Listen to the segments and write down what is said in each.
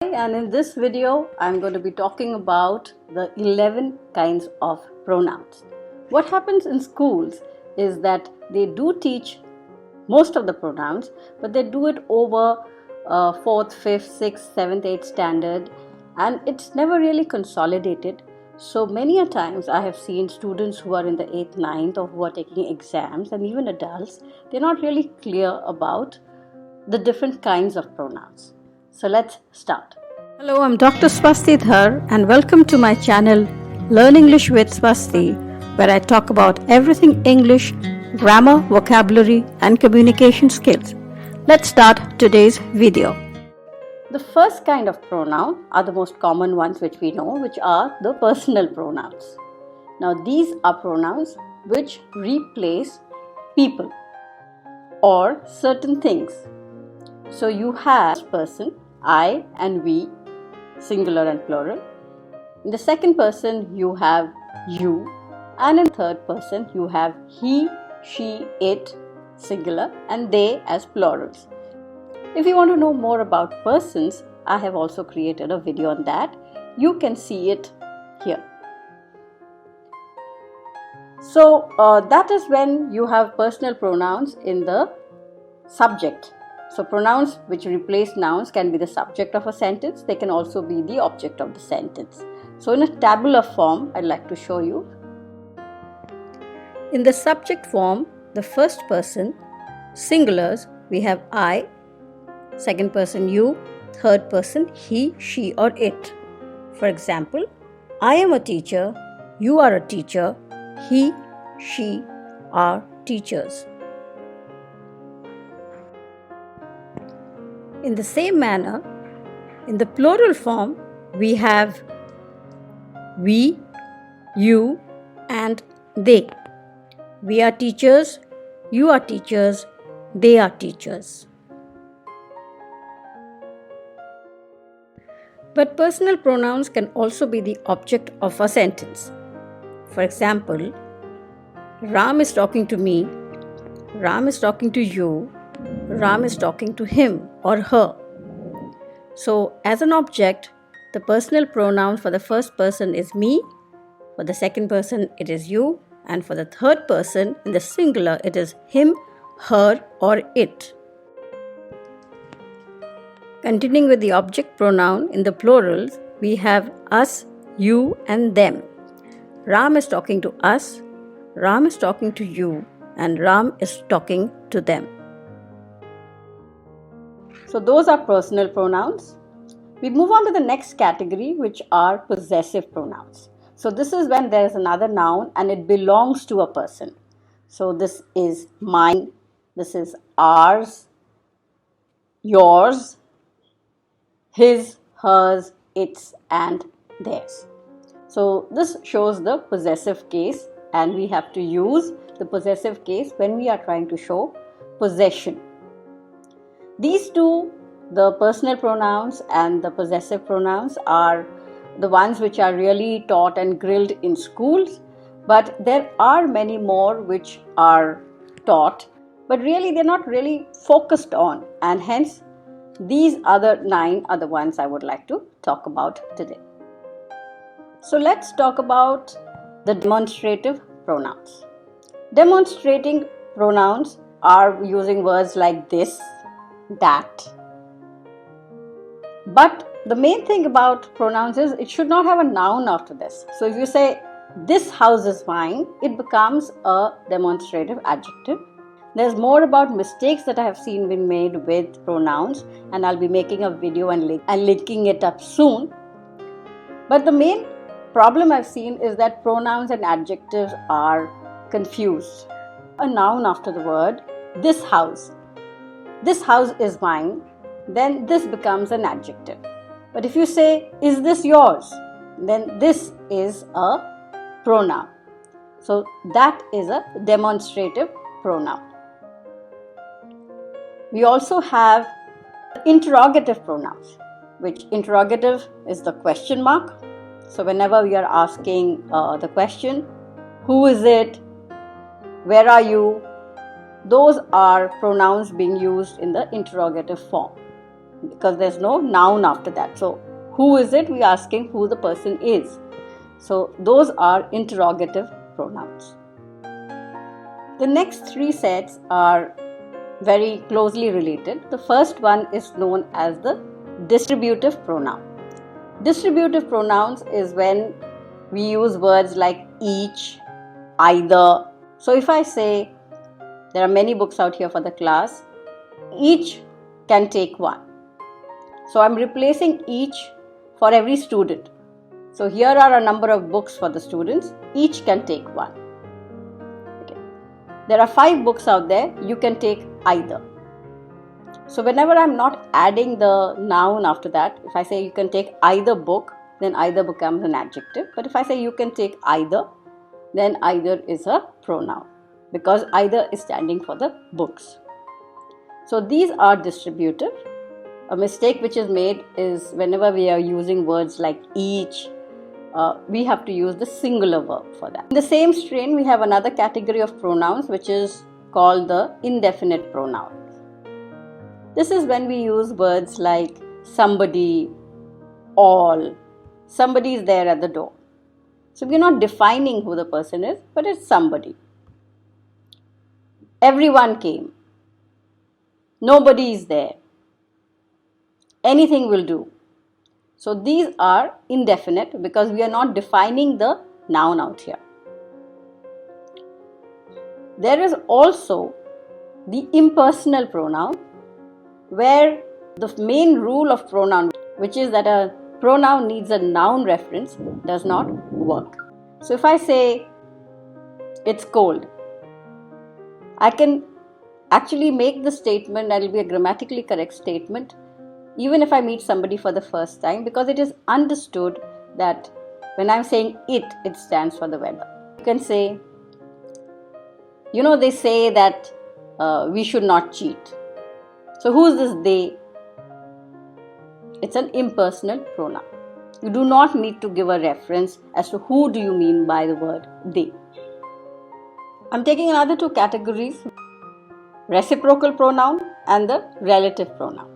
And in this video, I'm going to be talking about the 11 kinds of pronouns. What happens in schools is that they do teach most of the pronouns, but they do it over 4th, 5th, 6th, 7th, 8th standard, and it's never really consolidated. So many a times I have seen students who are in the 8th, 9th, or who are taking exams, and even adults, they're not really clear about the different kinds of pronouns. So let's start. Hello, I'm Dr. Swasti Dhar and welcome to my channel Learn English with Swasti, where I talk about everything English, grammar, vocabulary and communication skills. Let's start today's video. The first kind of pronoun are the most common ones which we know, which are the personal pronouns. Now these are pronouns which replace people or certain things. So you have person, I and we, singular and plural. In the second person you have you, and in third person you have he, she, it, singular, and they as plurals. If you want to know more about persons, I have also created a video on that. You can see it here. So that is when you have personal pronouns in the subject. So pronouns which replace nouns can be the subject of a sentence. They can also be the object of the sentence. So in a tabular form, I'd like to show you. In the subject form, the first person, singulars, we have I, second person you, third person he, she or it. For example, I am a teacher, you are a teacher, he, she are teachers. In the same manner, in the plural form, we have we, you and they. We are teachers, you are teachers, they are teachers. But personal pronouns can also be the object of a sentence. For example, Ram is talking to me, Ram is talking to you, Ram is talking to him or her. So as an object, the personal pronoun for the first person is me, for the second person it is you, and for the third person in the singular it is him, her or it. Continuing with the object pronoun in the plurals, we have us, you and them. Ram is talking to us, Ram is talking to you, and Ram is talking to them. So those are personal pronouns. We move on to the next category, which are possessive pronouns. So this is when there is another noun and it belongs to a person. So this is mine, this is ours, yours, his, hers, its and theirs. So this shows the possessive case, and we have to use the possessive case when we are trying to show possession. These two, the personal pronouns and the possessive pronouns, are the ones which are really taught and grilled in schools, but there are many more which are taught, but really they're not really focused on, and hence these other 9 are the ones I would like to talk about today. So let's talk about the demonstrative pronouns. Demonstrating pronouns are using words like this, that. But the main thing about pronouns is it should not have a noun after this. So if you say this house is mine, it becomes a demonstrative adjective. There's more about mistakes that I have seen been made with pronouns, and I'll be making a video and linking it up soon. But the main problem I've seen is that pronouns and adjectives are confused. A noun after the word, this house is mine, then this becomes an adjective. But if you say, is this yours? Then this is a pronoun. So that is a demonstrative pronoun. We also have interrogative pronouns, which interrogative is the question mark. So whenever we are asking the question, who is it? Where are you? Those are pronouns being used in the interrogative form. because there's no noun after that. So who is it? We're asking who the person is. So those are interrogative pronouns. The next three sets are very closely related. The first one is known as the distributive pronoun. Distributive pronouns is when we use words like each, either. So if I say, there are many books out here for the class, each can take one. So I'm replacing each for every student. So here are a number of books for the students, each can take one. Okay. There are 5 books out there, you can take either. So whenever I'm not adding the noun after that, if I say you can take either book, then either becomes an adjective. But if I say you can take either, then either is a pronoun, because either is standing for the books. So these are distributive. A mistake which is made is whenever we are using words like each, we have to use the singular verb for that. In the same strain, we have another category of pronouns which is called the indefinite pronouns. This is when we use words like somebody, all. Somebody is there at the door. So we're not defining who the person is, but it's somebody. Everyone came. Nobody is there. Anything will do. So these are indefinite because we are not defining the noun out here. There is also the impersonal pronoun, where the main rule of pronoun, which is that a pronoun needs a noun reference, does not work. So if I say it's cold, I can actually make the statement, that will be a grammatically correct statement, even if I meet somebody for the first time, because it is understood that when I'm saying it stands for the weather. You can say, they say that we should not cheat. So who is this they? It's an impersonal pronoun. You do not need to give a reference as to who do you mean by the word they. I'm taking another 2 categories, reciprocal pronoun and the relative pronoun.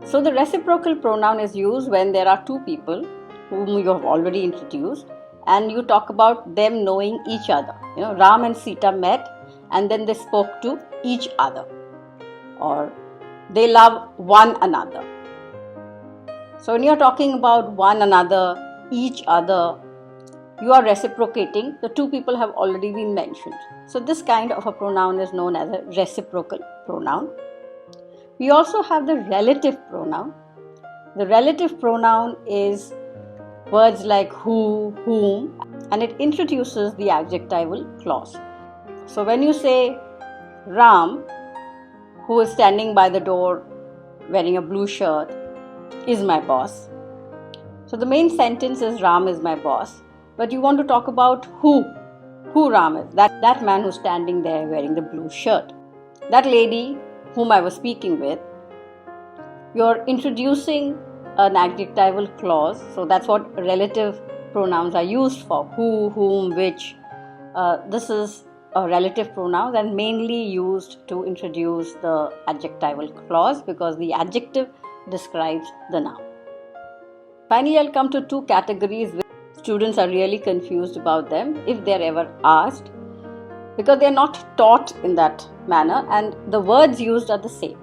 So the reciprocal pronoun is used when there are 2 people whom you have already introduced and you talk about them knowing each other. Ram and Sita met and then they spoke to each other, or they love one another. So when you're talking about one another, each other, you are reciprocating. The 2 people have already been mentioned. So this kind of a pronoun is known as a reciprocal pronoun. We also have the relative pronoun. The relative pronoun is words like who, whom, and it introduces the adjectival clause. So when you say Ram, who is standing by the door wearing a blue shirt, is my boss. So the main sentence is Ram is my boss, but you want to talk about who Ram is, that man who's standing there wearing the blue shirt, that lady whom I was speaking with. You're introducing an adjectival clause, so that's what relative pronouns are used for, who, whom, which. This is a relative pronoun and mainly used to introduce the adjectival clause because the adjective describes the noun. Finally, I'll come to 2 categories which students are really confused about them if they're ever asked, because they're not taught in that manner and the words used are the same.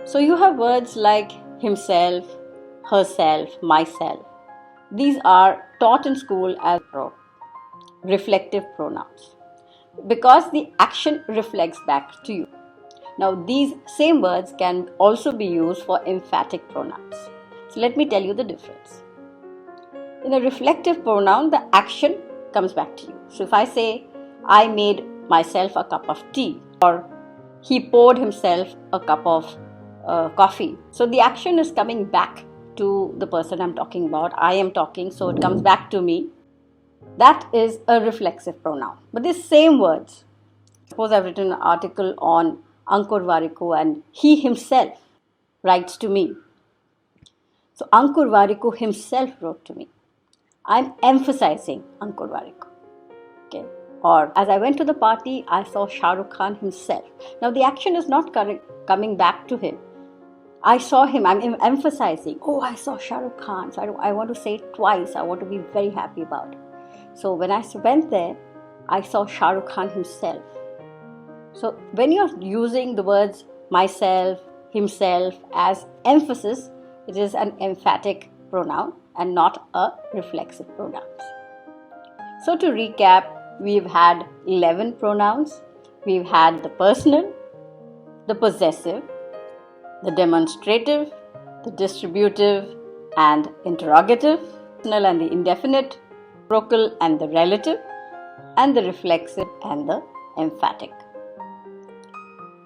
So you have words like himself, herself, myself. These are taught in school as reflective pronouns because the action reflects back to you. Now these same words can also be used for emphatic pronouns. So let me tell you the difference. In a reflective pronoun, the action comes back to you. So if I say, I made myself a cup of tea, or he poured himself a cup of coffee. So the action is coming back to the person I'm talking about. I am talking, so it comes back to me. That is a reflexive pronoun. But these same words, suppose I've written an article on Ankur Warikoo and he himself writes to me. So Ankur Warikoo himself wrote to me. I'm emphasizing Ankur Warikoo. Okay. Or as I went to the party, I saw Shah Rukh Khan himself. Now the action is not coming back to him. I saw him, I'm emphasizing, oh, I saw Shah Rukh Khan. So I want to say it twice. I want to be very happy about it. So when I went there, I saw Shah Rukh Khan himself. So when you're using the words myself, himself as emphasis, it is an emphatic pronoun and not a reflexive pronoun. So to recap, we've had 11 pronouns. We've had the personal, the possessive, the demonstrative, the distributive and interrogative, personal and the indefinite, reciprocal and the relative, and the reflexive and the emphatic.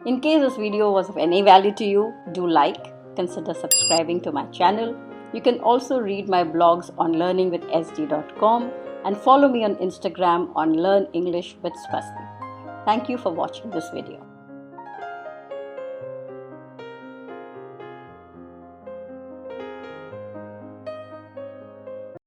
In case this video was of any value to you, do like, consider subscribing to my channel. You can also read my blogs on learningwithsd.com and follow me on Instagram on Learn English with Swasti. Thank you for watching this video.